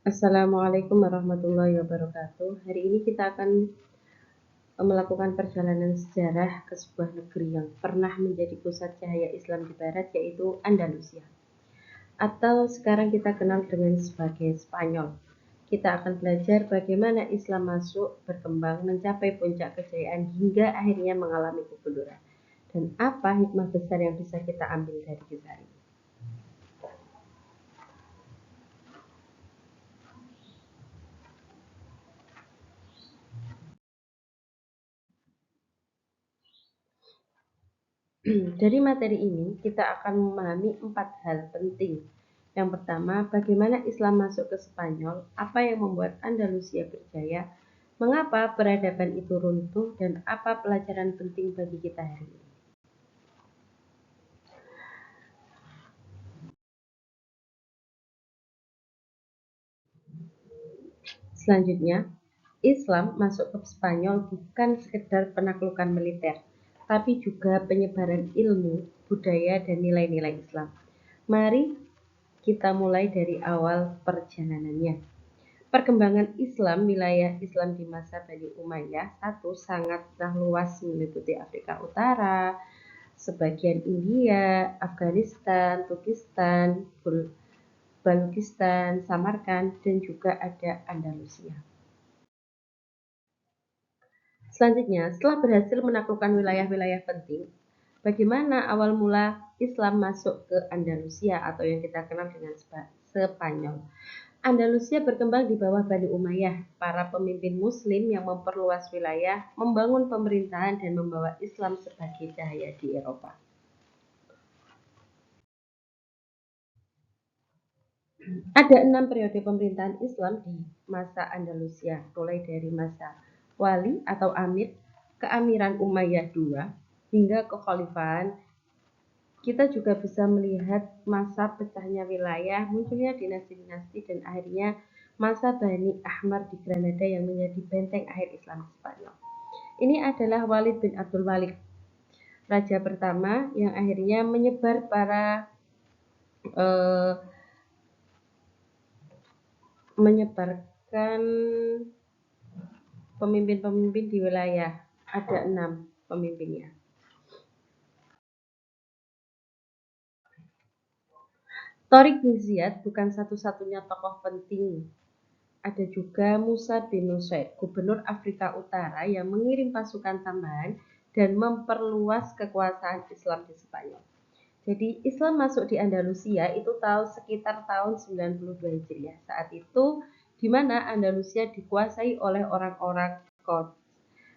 Assalamualaikum warahmatullahi wabarakatuh. Hari ini kita akan melakukan perjalanan sejarah ke sebuah negeri yang pernah menjadi pusat cahaya Islam di Barat, yaitu Andalusia. Atau sekarang kita kenal dengan sebagai Spanyol. Kita akan belajar bagaimana Islam masuk, berkembang, mencapai puncak kejayaan hingga akhirnya mengalami kemunduran. Dan apa hikmah besar yang bisa kita ambil dari kisah ini. Dari materi ini, kita akan memahami 4 hal penting. Yang pertama, bagaimana Islam masuk ke Spanyol, apa yang membuat Andalusia berjaya, mengapa peradaban itu runtuh, dan apa pelajaran penting bagi kita hari ini. Selanjutnya, Islam masuk ke Spanyol bukan sekedar penaklukan militer, tapi juga penyebaran ilmu, budaya, dan nilai-nilai Islam. Mari kita mulai dari awal perjalanannya. Perkembangan Islam, wilayah Islam di masa Bani Umayyah satu sangatlah luas meliputi Afrika Utara, sebagian India, Afghanistan, Turkistan, Balukistan, Samarkand, dan juga ada Andalusia. Selanjutnya, setelah berhasil menaklukkan wilayah-wilayah penting, bagaimana awal mula Islam masuk ke Andalusia atau yang kita kenal dengan Spanyol. Andalusia berkembang di bawah Bani Umayyah, para pemimpin Muslim yang memperluas wilayah, membangun pemerintahan, dan membawa Islam sebagai cahaya di Eropa. Ada 6 periode pemerintahan Islam di masa Andalusia, mulai dari masa Wali atau Amir, keamiran Umayyah II, hingga kekhalifahan. Kita juga bisa melihat masa pecahnya wilayah, munculnya dinasti-dinasti, dan akhirnya masa Bani Ahmar di Granada yang menjadi benteng akhir Islam di Spanyol. Ini adalah Walid bin Abdul Malik, raja pertama yang akhirnya eh, menyebarkan pemimpin-pemimpin di wilayah. Ada 6 pemimpinnya. Tariq bin Ziyad bukan satu-satunya tokoh penting. Ada juga Musa bin Nusayr, gubernur Afrika Utara yang mengirim pasukan tambahan dan memperluas kekuasaan Islam di Spanyol. Jadi Islam masuk di Andalusia itu sekitar tahun 92 Hijriah. Saat itu di mana Andalusia dikuasai oleh orang-orang Scott.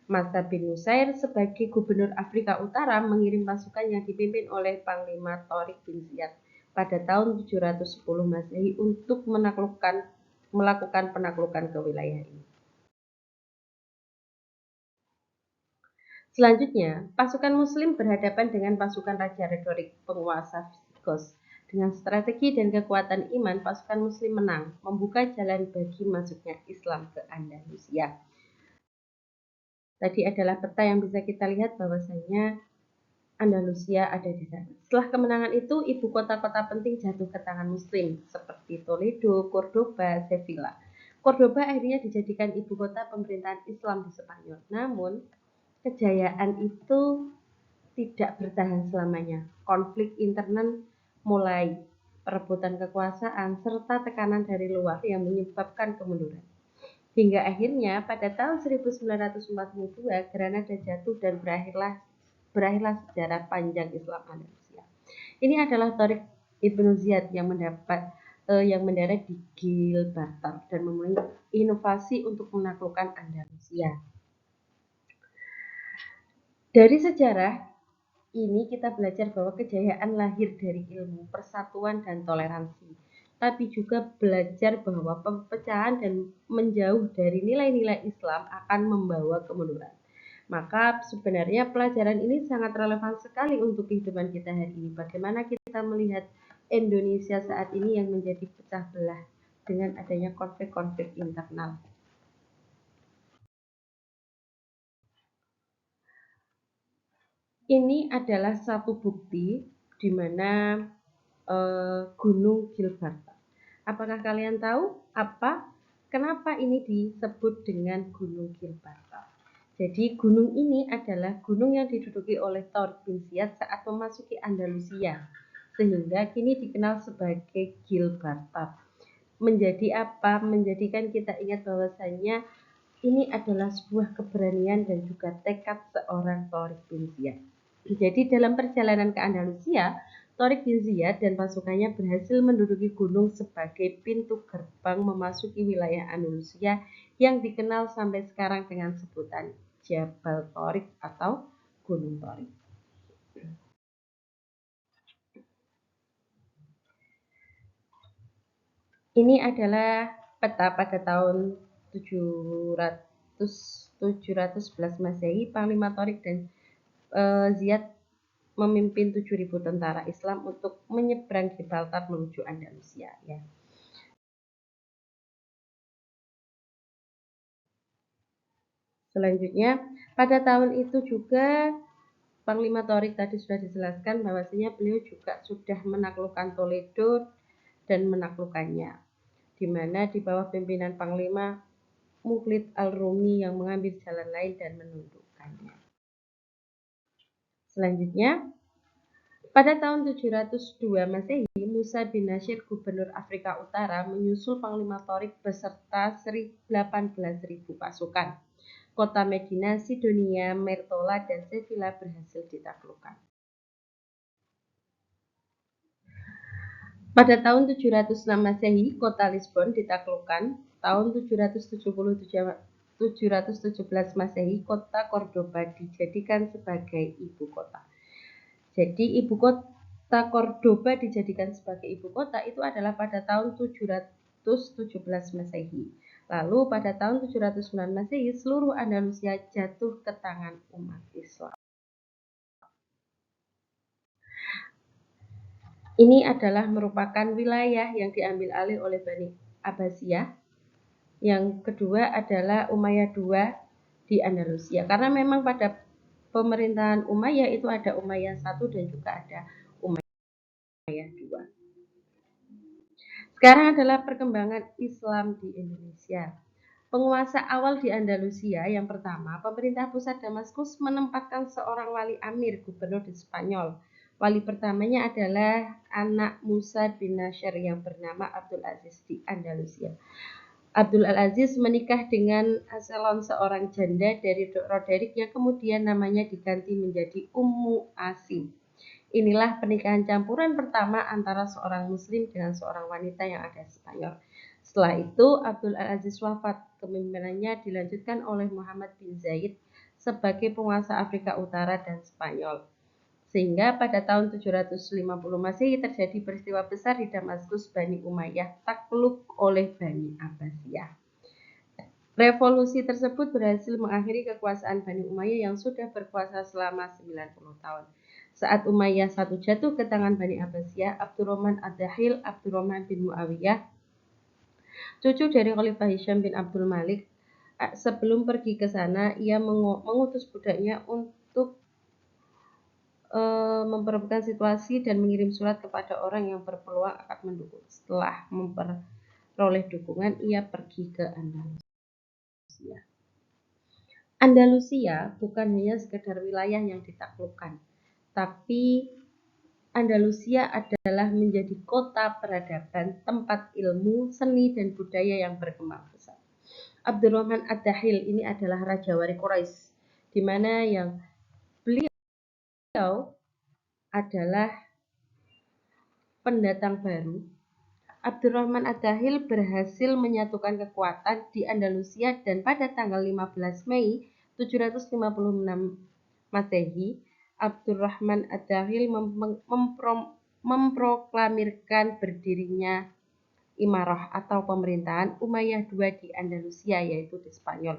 Masa bin Nusair sebagai gubernur Afrika Utara mengirim pasukan yang dipimpin oleh Panglima Tariq bin Ziyad pada tahun 710 Masehi untuk melakukan penaklukan ke wilayah ini. Selanjutnya, pasukan Muslim berhadapan dengan pasukan Raja Retorik, penguasa Visigoth. Dengan strategi dan kekuatan iman, pasukan Muslim menang, membuka jalan bagi masuknya Islam ke Andalusia. Tadi adalah peta yang bisa kita lihat bahwasanya Andalusia ada di sana. Setelah kemenangan itu, ibu kota-kota penting jatuh ke tangan Muslim, seperti Toledo, Cordoba, Sevilla. Cordoba akhirnya dijadikan ibu kota pemerintahan Islam di Spanyol. Namun, kejayaan itu tidak bertahan selamanya. Konflik internal mulai, perebutan kekuasaan, serta tekanan dari luar yang menyebabkan kemunduran. Hingga akhirnya pada tahun 1942 Granada jatuh dan berakhirlah sejarah panjang Islam Andalusia. Ini adalah Tariq Ibnu Ziyad yang mendarat di Gibraltar dan memulai inovasi untuk menaklukkan Andalusia. Dari sejarah ini kita belajar bahwa kejayaan lahir dari ilmu, persatuan, dan toleransi. Tapi juga belajar bahwa perpecahan dan menjauh dari nilai-nilai Islam akan membawa kemunduran. Maka sebenarnya pelajaran ini sangat relevan sekali untuk kehidupan kita hari ini. Bagaimana kita melihat Indonesia saat ini yang menjadi pecah belah dengan adanya konflik-konflik internal. Ini adalah satu bukti di mana Gunung Gibraltar. Apakah kalian tahu kenapa ini disebut dengan Gunung Gilbartop? Jadi gunung ini adalah gunung yang diduduki oleh Tariq bin Ziyad saat memasuki Andalusia, sehingga kini dikenal sebagai Gilbartop. Menjadikan kita ingat bahwasanya ini adalah sebuah keberanian dan juga tekad seorang Tariq bin Ziyad. Jadi dalam perjalanan ke Andalusia, Tariq bin Ziyad dan pasukannya berhasil menduduki gunung sebagai pintu gerbang memasuki wilayah Andalusia yang dikenal sampai sekarang dengan sebutan Jabal Tariq atau Gunung Tariq. Ini adalah peta pada tahun 711 Masehi. Panglima Tariq dan Ziyad memimpin 7.000 tentara Islam untuk menyeberang Gibraltar menuju Andalusia. Ya. Selanjutnya, pada tahun itu juga Panglima Tariq tadi sudah dijelaskan bahwasanya beliau juga sudah menaklukkan Toledo dan menaklukkannya, di mana di bawah pimpinan Panglima Mukhlid al-Rumi yang mengambil jalan lain dan menundukkannya. Selanjutnya, pada tahun 702 Masehi, Musa bin Nasir, gubernur Afrika Utara, menyusul Panglima Tariq beserta 18.000 pasukan. Kota Medina, Sidonia, Mertola, dan Sevilla berhasil ditaklukkan. Pada tahun 706 Masehi, kota Lisbon ditaklukkan. Tahun 717 Masehi, kota Cordoba dijadikan sebagai ibu kota. Jadi ibu kota Cordoba dijadikan sebagai ibu kota itu adalah pada tahun 717 Masehi. Lalu pada tahun 709 Masehi, seluruh Andalusia jatuh ke tangan umat Islam. Ini adalah merupakan wilayah yang diambil alih oleh Bani Abbasiyah. Yang kedua adalah Umayyah II di Andalusia. Karena memang pada pemerintahan Umayyah itu ada Umayyah I dan juga ada Umayyah II. Sekarang adalah perkembangan Islam di Indonesia. Penguasa awal di Andalusia yang pertama, pemerintah pusat Damaskus menempatkan seorang wali amir gubernur di Spanyol. Wali pertamanya adalah anak Musa bin Nasir yang bernama Abdul Aziz di Andalusia. Abdul Aziz menikah dengan Aselon, seorang janda dari Roderick yang kemudian namanya diganti menjadi Ummu Asim. Inilah pernikahan campuran pertama antara seorang muslim dengan seorang wanita yang ada di Spanyol. Setelah itu Abdul Aziz wafat, kepemimpinannya dilanjutkan oleh Muhammad bin Zaid sebagai penguasa Afrika Utara dan Spanyol. Sehingga pada tahun 750 Masehi terjadi peristiwa besar di Damaskus. Bani Umayyah takluk oleh Bani Abbasiyah. Revolusi tersebut berhasil mengakhiri kekuasaan Bani Umayyah yang sudah berkuasa selama 90 tahun. Saat Umayyah I jatuh ke tangan Bani Abbasiyah, Abdurrahman ad-Dakhil, Abdurrahman bin Muawiyah, cucu dari Khalifah Hisham bin Abdul Malik, sebelum pergi ke sana, ia mengutus budaknya untuk memperebutkan situasi dan mengirim surat kepada orang yang berpeluang akan mendukung. Setelah memperoleh dukungan, ia pergi ke Andalusia. Andalusia bukan hanya sekedar wilayah yang ditaklukkan, tapi Andalusia adalah menjadi kota peradaban, tempat ilmu, seni, dan budaya yang berkembang pesat. Abdurrahman ad-Dakhil ini adalah Raja Wali Quraisy, di mana yang beliau adalah pendatang baru. Abdurrahman ad-Dakhil berhasil menyatukan kekuatan di Andalusia dan pada tanggal 15 Mei 756 Masehi, Abdurrahman ad-Dakhil memproklamirkan berdirinya Imarah atau pemerintahan Umayyah II di Andalusia, yaitu di Spanyol.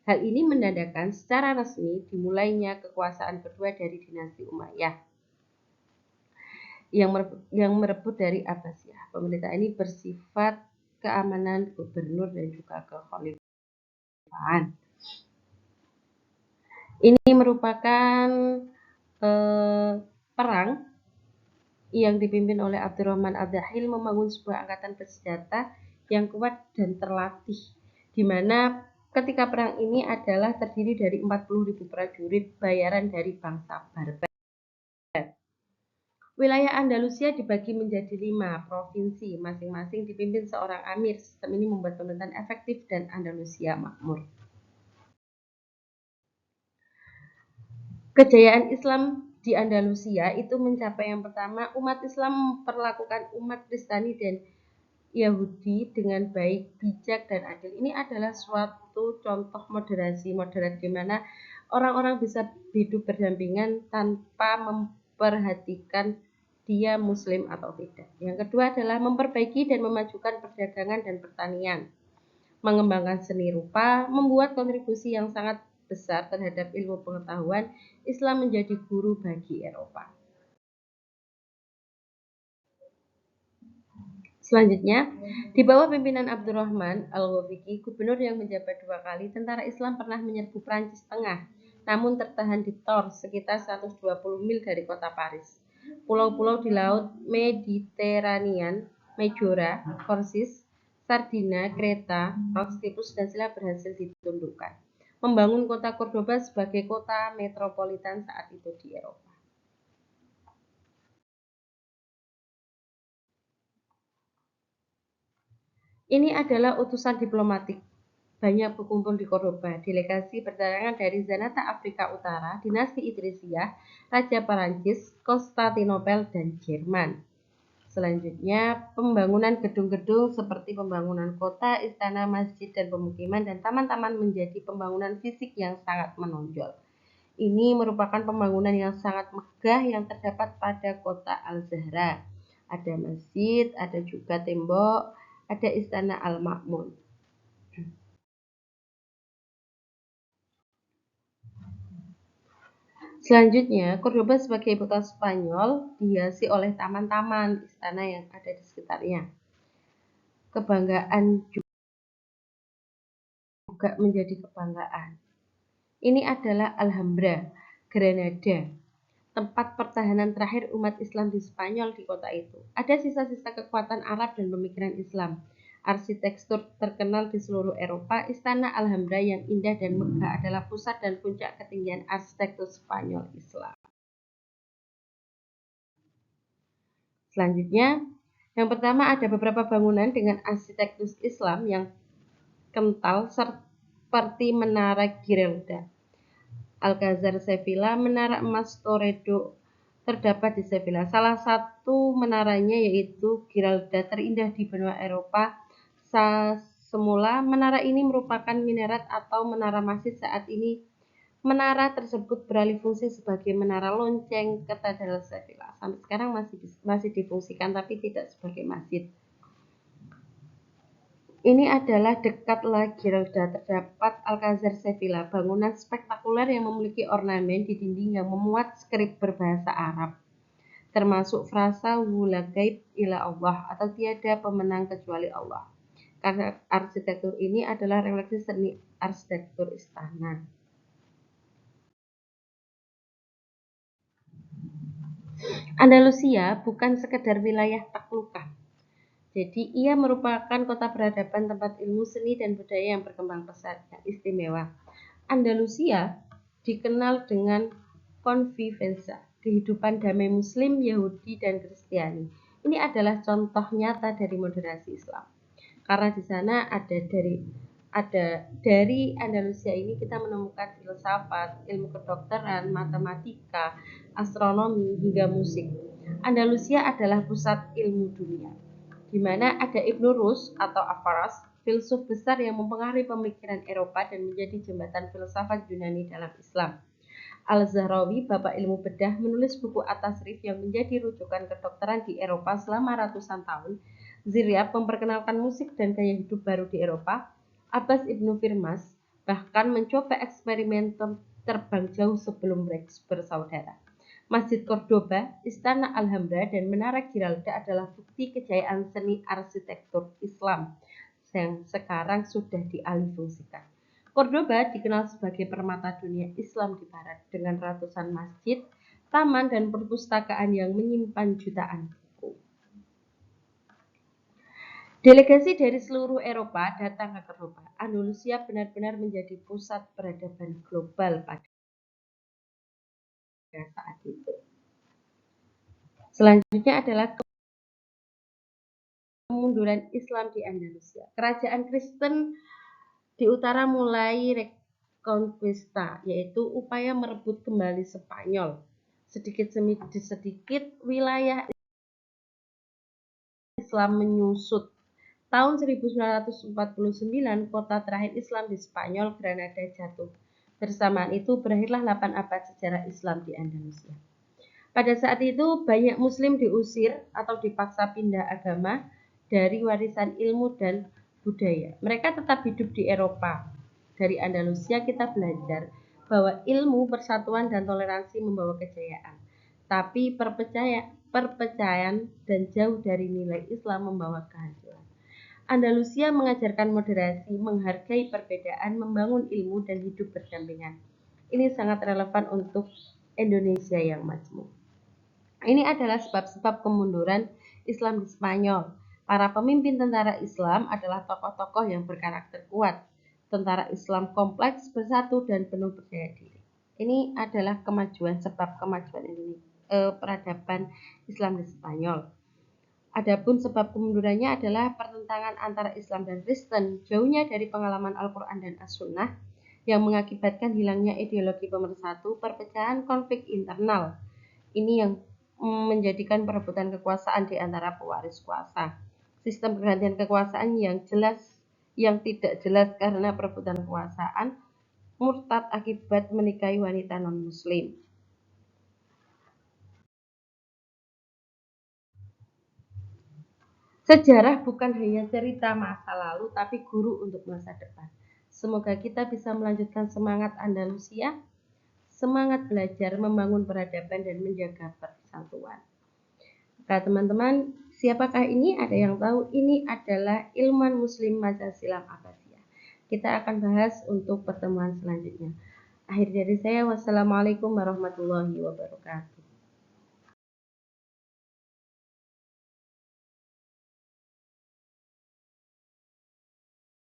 Hal ini menandakan secara resmi dimulainya kekuasaan kedua dari dinasti Umayyah yang merebut dari Abbasiyah. Pemerintah ini bersifat keamanan, gubernur, dan juga kekhalifahan. Ini merupakan perang yang dipimpin oleh Abdurrahman Ad-Dahil membangun sebuah angkatan bersenjata yang kuat dan terlatih, di mana ketika perang ini adalah terdiri dari 40.000 prajurit bayaran dari bangsa Barbar. Wilayah Andalusia dibagi menjadi 5 provinsi, masing-masing dipimpin seorang amir. Sistem ini membuat pemerintahan efektif dan Andalusia makmur. Kejayaan Islam di Andalusia itu mencapai yang pertama, umat Islam memperlakukan umat Kristiani dan Yahudi dengan baik, bijak, dan adil. Ini adalah suatu contoh moderasi moderat di mana orang-orang bisa hidup berdampingan tanpa memperhatikan dia muslim atau tidak. Yang kedua adalah memperbaiki dan memajukan perdagangan dan pertanian, mengembangkan seni rupa, membuat kontribusi yang sangat besar terhadap ilmu pengetahuan. Islam menjadi guru bagi Eropa. Selanjutnya, di bawah pimpinan Abdurrahman Al-Ghafiqi, gubernur yang menjabat 2 kali, tentara Islam pernah menyerbu Prancis Tengah, namun tertahan di Tours, sekitar 120 mil dari kota Paris. Pulau-pulau di Laut Mediterranean, Majora, Korsis, Sardinia, Kreta, Roxipus, dan Sila berhasil ditundukkan, membangun kota Cordoba sebagai kota metropolitan saat itu di Eropa. Ini adalah utusan diplomatik banyak berkumpul di Cordoba. Delegasi berdatangan dari Zanata Afrika Utara, dinasti Idrisiyah, Raja Perancis, Konstantinopel, dan Jerman. Selanjutnya, pembangunan gedung-gedung seperti pembangunan kota, istana, masjid, dan pemukiman, dan taman-taman menjadi pembangunan fisik yang sangat menonjol. Ini merupakan pembangunan yang sangat megah yang terdapat pada kota Al-Zahra. Ada masjid, ada juga tembok, ada istana Al-Ma'mun. Selanjutnya, Cordoba sebagai ibu kota Spanyol dihiasi oleh taman-taman istana yang ada di sekitarnya. Kebanggaan juga menjadi kebanggaan. Ini adalah Alhambra, Granada, tempat pertahanan terakhir umat Islam di Spanyol di kota itu. Ada sisa-sisa kekuatan Arab dan pemikiran Islam. Arsitektur terkenal di seluruh Eropa, Istana Alhambra yang indah dan megah adalah pusat dan puncak ketinggian arsitektur Spanyol Islam. Selanjutnya, yang pertama ada beberapa bangunan dengan arsitektur Islam yang kental seperti Menara Giralda, Alcázar Sevilla, Menara Emas Toledo terdapat di Sevilla. Salah satu menaranya yaitu Giralda terindah di benua Eropa. Semula menara ini merupakan minaret atau menara masjid. Saat ini menara tersebut beralih fungsi sebagai menara lonceng Katedral Sevilla. Sampai sekarang masih difungsikan tapi tidak sebagai masjid. Ini adalah dekat La Giralda terdapat Alcázar Sevilla, bangunan spektakuler yang memiliki ornamen di dinding yang memuat skrip berbahasa Arab, termasuk frasa "Wula gaib ila Allah" atau tiada pemenang kecuali Allah. Karena arsitektur ini adalah refleksi seni arsitektur istana. Andalusia bukan sekedar wilayah taklukah. Jadi ia merupakan kota peradaban, tempat ilmu, seni, dan budaya yang berkembang pesat yang istimewa. Andalusia dikenal dengan convivencia, kehidupan damai Muslim, Yahudi, dan Kristiani. Ini adalah contoh nyata dari moderasi Islam. Karena di sana dari Andalusia ini kita menemukan filsafat, ilmu kedokteran, matematika, astronomi, hingga musik. Andalusia adalah pusat ilmu dunia, di mana ada Ibnu Rushd atau Averroes, filsuf besar yang mempengaruhi pemikiran Eropa dan menjadi jembatan filsafat Yunani dalam Islam. Al-Zahrawi, bapak ilmu bedah, menulis buku At-Tasrif yang menjadi rujukan kedokteran di Eropa selama ratusan tahun. Ziryab memperkenalkan musik dan gaya hidup baru di Eropa. Abbas Ibnu Firmas bahkan mencoba eksperimen terbang jauh sebelum bersaudara. Masjid Cordoba, Istana Alhambra, dan Menara Giralda adalah bukti kejayaan seni arsitektur Islam yang sekarang sudah dialihfungsikan. Cordoba dikenal sebagai permata dunia Islam di Barat dengan ratusan masjid, taman dan perpustakaan yang menyimpan jutaan buku. Delegasi dari seluruh Eropa datang ke Eropa. Andalusia benar-benar menjadi pusat peradaban global pada saat itu. Selanjutnya adalah kemunduran Islam di Andalusia. Kerajaan Kristen di utara mulai reconquista, yaitu upaya merebut kembali Spanyol. Sedikit demi sedikit wilayah Islam menyusut. Tahun 1949, kota terakhir Islam di Spanyol, Granada, jatuh. Bersamaan itu berakhirlah 8 abad sejarah Islam di Andalusia. Pada saat itu banyak Muslim diusir atau dipaksa pindah agama dari warisan ilmu dan budaya. Mereka tetap hidup di Eropa. Dari Andalusia kita belajar bahwa ilmu, persatuan, dan toleransi membawa kejayaan. Tapi perpecahan dan jauh dari nilai Islam membawa kehancuran. Andalusia mengajarkan moderasi, menghargai perbedaan, membangun ilmu, dan hidup berdampingan. Ini sangat relevan untuk Indonesia yang majmuk. Ini adalah sebab-sebab kemunduran Islam di Spanyol. Para pemimpin tentara Islam adalah tokoh-tokoh yang berkarakter kuat. Tentara Islam kompleks, bersatu, dan penuh percaya diri. Ini adalah sebab kemajuan peradaban Islam di Spanyol. Adapun sebab kemundurannya adalah pertentangan antara Islam dan Kristen, jauhnya dari pengalaman Al-Quran dan As-Sunnah, yang mengakibatkan hilangnya ideologi pemersatu, perpecahan, konflik internal. Ini yang menjadikan perebutan kekuasaan di antara pewaris kuasa. Sistem pergantian kekuasaan yang tidak jelas karena perebutan kekuasaan, murtad akibat menikahi wanita non-muslim. Sejarah bukan hanya cerita masa lalu, tapi guru untuk masa depan. Semoga kita bisa melanjutkan semangat Andalusia, semangat belajar, membangun peradaban, dan menjaga persatuan. Nah, teman-teman, siapakah ini? Ada yang tahu? Ini adalah ilmuwan Muslim masa silam Abbasiyah. Kita akan bahas untuk pertemuan selanjutnya. Akhir dari saya, wassalamualaikum warahmatullahi wabarakatuh.